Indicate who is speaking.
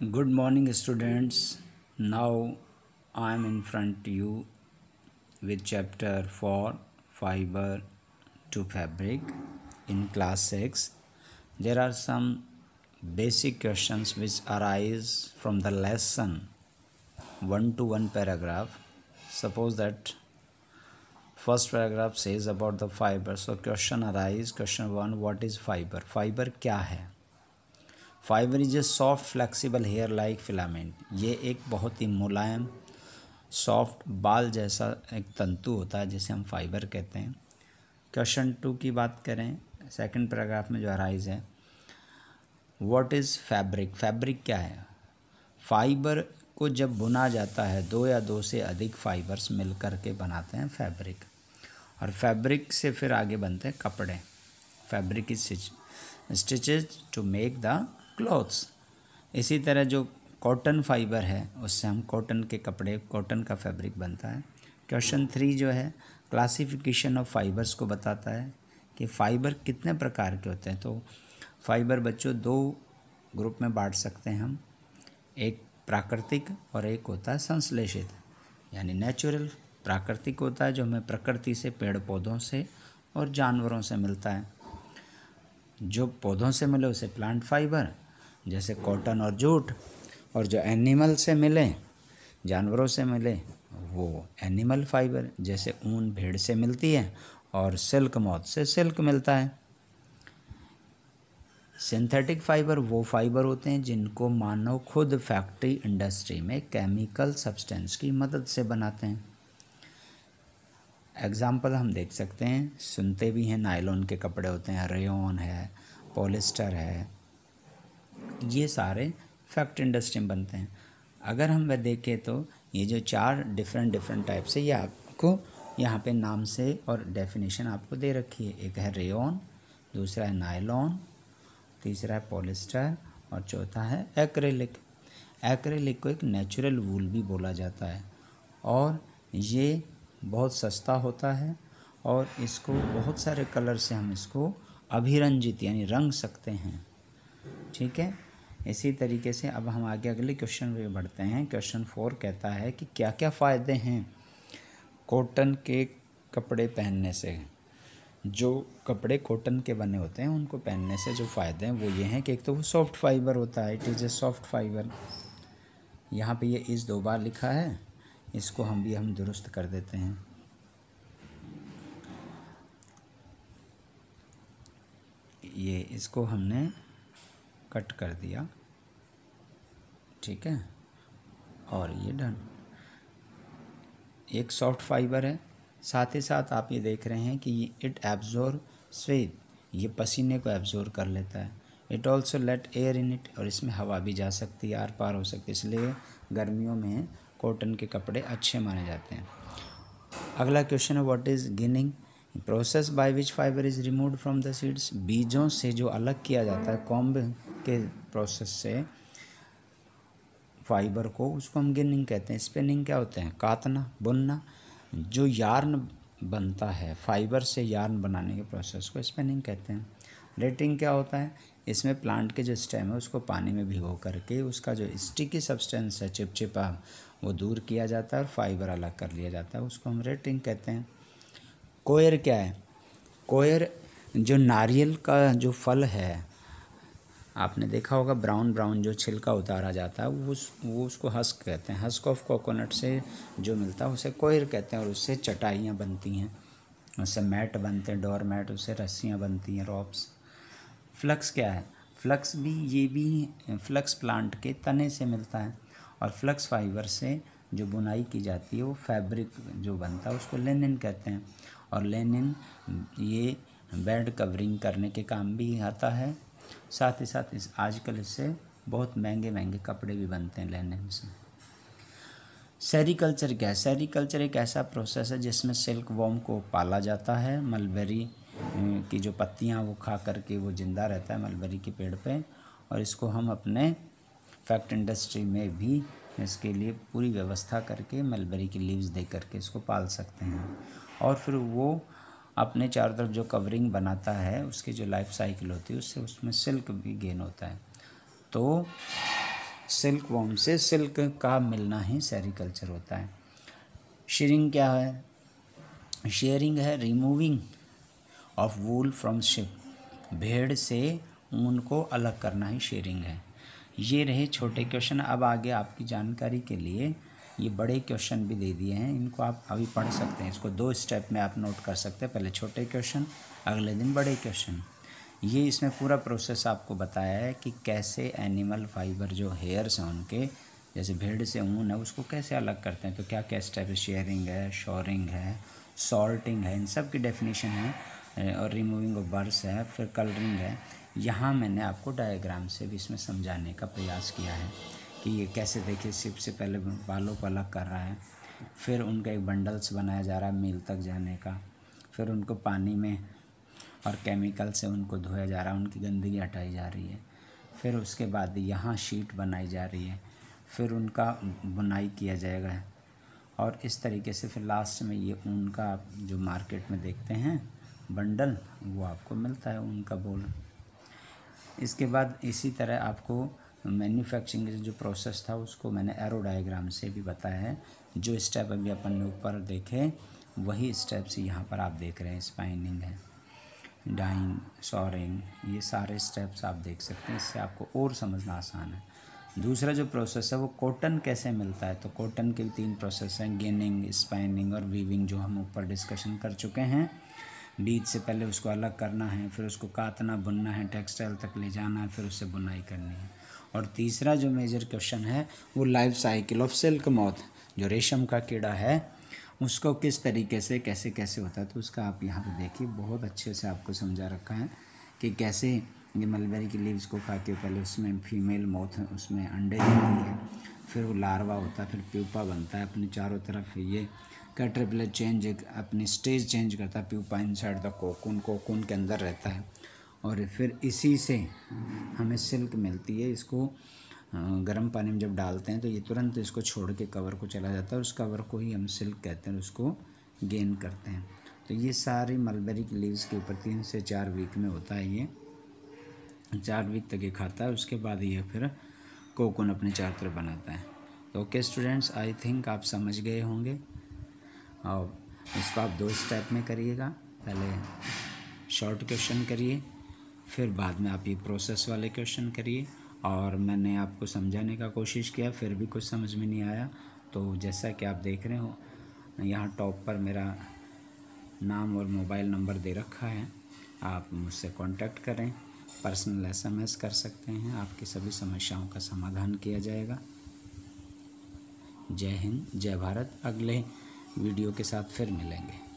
Speaker 1: Good morning, students. Now I am in front to you with chapter 4 Fiber to Fabric in class 6. There are some basic questions which arise from the lesson 1 to 1 paragraph. Suppose that first paragraph says about the fiber. So question arise, question 1, what is fiber? Fiber क्या है? Fibre is a soft flexible hair like filament. ये एक बहुत ही मुलायम soft बाल जैसा एक तंतु होता है जिसे हम फाइबर कहते हैं। क्वेश्चन 2 की बात करें, सेकंड पैराग्राफ में जो अराइज है, व्हाट इज़ फैब्रिक? फैब्रिक क्या है? फाइबर को जब बुना जाता है, दो या दो से अधिक फाइबर्स मिल कर के बनाते हैं फैब्रिक, और फैब्रिक से फिर आगे बनते हैं कपड़े। Fabric is stitches to make the clothes. इसी तरह जो कॉटन फाइबर है उससे हम कॉटन के कपड़े, कॉटन का फैब्रिक बनता है। क्वेश्चन 3 जो है क्लासिफिकेशन ऑफ फाइबर्स को बताता है कि फ़ाइबर कितने प्रकार के होते हैं। तो फाइबर बच्चों दो ग्रुप में बांट सकते हैं हम, एक प्राकृतिक और एक होता है संश्लेषित, यानी नेचुरल। प्राकृतिक होता है जो हमें प्रकृति से, पेड़ पौधों से और जानवरों से मिलता है। जो पौधों से मिले उसे प्लांट फाइबर, जैसे कॉटन और जूट, और जो एनिमल से मिले, जानवरों से मिले, वो एनिमल फाइबर, जैसे ऊन भेड़ से मिलती है और सिल्क मॉथ से सिल्क मिलता है। सिंथेटिक फाइबर वो फाइबर होते हैं जिनको मानव खुद फैक्ट्री इंडस्ट्री में केमिकल सब्सटेंस की मदद से बनाते हैं। एग्ज़ाम्पल हम देख सकते हैं, सुनते भी हैं, नायलॉन के कपड़े होते हैं, रेयॉन है, पॉलिस्टर है, ये सारे फैक्ट्री इंडस्ट्री में बनते हैं। अगर हम वह देखें तो ये जो 4 डिफरेंट टाइप से, ये आपको यहाँ पे नाम से और डेफिनेशन आपको दे रखी है। एक है रेयॉन, दूसरा है नायलॉन, तीसरा है पॉलिस्टर और चौथा है एक्रेलिक। एक्रेलिक को एक नेचुरल वूल भी बोला जाता है और ये बहुत सस्ता होता है और इसको बहुत सारे कलर से हम इसको अभिरंजित यानी रंग सकते हैं। ठीक है, इसी तरीके से अब हम आगे अगले क्वेश्चन में बढ़ते हैं। क्वेश्चन 4 कहता है कि क्या क्या फ़ायदे हैं कॉटन के कपड़े पहनने से। जो कपड़े कॉटन के बने होते हैं उनको पहनने से जो फ़ायदे हैं वो ये हैं कि एक तो वो सॉफ्ट फाइबर होता है, it is a soft fibre. यहाँ पे ये इस 2 बार लिखा है, इसको हम दुरुस्त कर देते हैं। ये इसको हमने कट कर दिया, ठीक है, और ये डन। एक सॉफ्ट फाइबर है, साथ ही साथ आप ये देख रहे हैं कि इट एब्जॉर्ब स्वेट, ये पसीने को एब्जॉर्ब कर लेता है। It also let air in it, और इसमें हवा भी जा सकती है, आर पार हो सकती है, इसलिए गर्मियों में कॉटन के कपड़े अच्छे माने जाते हैं। अगला क्वेश्चन है, what is ginning? Process by which fibre is removed from the seeds. बीजों से जो अलग किया जाता है कॉम्ब के प्रोसेस से फाइबर को, उसको हम गिनिंग कहते हैं। स्पिनिंग क्या होते हैं? काटना, बुनना। जो यार्न बनता है फाइबर से, यार्न बनाने के प्रोसेस को स्पिनिंग कहते हैं। रेटिंग क्या होता है? इसमें प्लांट के जो स्टेम है उसको पानी में भिगो करके उसका जो स्टिकी सब्सटेंस है, चिपचिपा, वो दूर किया जाता है और फाइबर अलग कर लिया जाता है, उसको हम रेटिंग कहते हैं। कोयर क्या है? कोयर जो नारियल का जो फल है, आपने देखा होगा ब्राउन ब्राउन जो छिलका उतारा जाता है, वो उसको हस्क कहते हैं। हस्क ऑफ कोकोनट से जो मिलता है उसे कोयर कहते हैं, और उससे चटाइयाँ बनती हैं, उससे मैट बनते हैं, डोर मैट, उससे रस्सियाँ बनती हैं, रॉप्स। फ्लक्स क्या है? फ्लक्स भी, ये भी फ्लक्स प्लांट के तने से मिलता है, और फ्लक्स फाइबर से जो बुनाई की जाती है वो फैब्रिक जो बनता है उसको लिनन कहते हैं। और लिनन ये बेड कवरिंग करने के काम भी आता है। साथ ही साथ आजकल इससे बहुत महंगे कपड़े भी बनते हैं लिनन से। सेरीकल्चर क्या है? सेरीकल्चर एक ऐसा प्रोसेस है जिसमें सिल्क वॉर्म को पाला जाता है। मलबेरी की जो पत्तियां वो खा करके वो ज़िंदा रहता है मलबेरी के पेड़ पे, और इसको हम अपने फैक्ट्री इंडस्ट्री में भी इसके लिए पूरी व्यवस्था करके मलबेरी की लीव्स दे करके इसको पाल सकते हैं। और फिर वो अपने चारों तरफ जो कवरिंग बनाता है उसकी जो लाइफ साइकिल होती है उससे उसमें सिल्क भी गेन होता है। तो सिल्क वॉर्म से सिल्क का मिलना ही सेरिकल्चर होता है। शीयरिंग क्या है? शेयरिंग है removing of wool from ship, भेड़ से ऊन को अलग करना ही शेयरिंग है। ये रहे छोटे क्वेश्चन। अब आगे आपकी जानकारी के लिए ये बड़े क्वेश्चन भी दे दिए हैं, इनको आप अभी पढ़ सकते हैं। इसको 2 स्टेप में आप नोट कर सकते हैं, पहले छोटे क्वेश्चन, अगले दिन बड़े क्वेश्चन। ये इसमें पूरा प्रोसेस आपको बताया है कि कैसे एनिमल फाइबर जो हेयर्स हैं उनके, जैसे भेड़ से ऊन है उसको कैसे अलग करते हैं। तो क्या क्या स्टेप है? शेयरिंग है, शोरिंग है, सॉल्टिंग है, इन सब की डेफिनेशन है, और रिमूविंग ऑफ बर्ड्स है, फिर कलरिंग है। यहाँ मैंने आपको डायग्राम से भी इसमें समझाने का प्रयास किया है कि ये कैसे, देखिए सिप से पहले बालों को अलग कर रहा है, फिर उनका एक बंडल्स बनाया जा रहा है मील तक जाने का, फिर उनको पानी में और केमिकल से उनको धोया जा रहा है, उनकी गंदगी हटाई जा रही है, फिर उसके बाद यहाँ शीट बनाई जा रही है, फिर उनका बुनाई किया जाएगा, और इस तरीके से फिर लास्ट में ये ऊन का आप जो मार्केट में देखते हैं बंडल, वो आपको मिलता है ऊन का बोल। इसके बाद इसी तरह आपको मैन्युफैक्चरिंग का जो प्रोसेस था उसको मैंने एरो डायग्राम से भी बताया है। जो स्टेप अभी अपन ने ऊपर देखे वही स्टेप्स यहाँ पर आप देख रहे हैं। स्पाइनिंग है, डाइंग, सॉरिंग, ये सारे स्टेप्स आप देख सकते हैं। इससे आपको और समझना आसान है। दूसरा जो प्रोसेस है वो कॉटन कैसे मिलता है, तो कॉटन के 3 प्रोसेस हैं, गेनिंग, स्पाइनिंग और वीविंग, जो हम ऊपर डिस्कशन कर चुके हैं। बीज से पहले उसको अलग करना है, फिर उसको काटना, बुनना है, टेक्सटाइल तक ले जाना है, फिर उससे बुनाई करनी है। और तीसरा जो मेजर क्वेश्चन है वो life cycle of silk moth, जो रेशम का कीड़ा है उसको किस तरीके से कैसे कैसे होता है, तो उसका आप यहाँ पे देखिए बहुत अच्छे से आपको समझा रखा है कि कैसे ये मलबेरी की लीव्स को खा के पहले उसमें फीमेल मॉथ उसमें अंडे देती है, फिर वो लार्वा होता है, फिर प्यूपा बनता है, अपने चारों तरफ ये कैटरपिलर चेंज अपनी स्टेज चेंज करता है, pupa inside the cocoon, cocoon के अंदर रहता है, और फिर इसी से हमें सिल्क मिलती है। इसको गर्म पानी में जब डालते हैं तो ये तुरंत इसको छोड़ के कवर को चला जाता है, उस कवर को ही हम सिल्क कहते हैं, उसको गेन करते हैं। तो ये सारी मलबेरी की लीव्स के ऊपर 3 से 4 वीक में होता है, ये 4 वीक तक ये खाता है, उसके बाद ये फिर कोकून अपने चारों तरफ बनाता है। तो ओके स्टूडेंट्स, आई थिंक आप समझ गए होंगे, और इसको आप 2 स्टेप में करिएगा। पहले शॉर्ट क्वेश्चन करिए, फिर बाद में आप ये प्रोसेस वाले क्वेश्चन करिए। और मैंने आपको समझाने का कोशिश किया, फिर भी कुछ समझ में नहीं आया तो जैसा कि आप देख रहे हो यहाँ टॉप पर मेरा नाम और मोबाइल नंबर दे रखा है, आप मुझसे कांटेक्ट करें, पर्सनल SMS कर सकते हैं, आपकी सभी समस्याओं का समाधान किया जाएगा। जय हिंद, जय भारत। अगले वीडियो के साथ फिर मिलेंगे।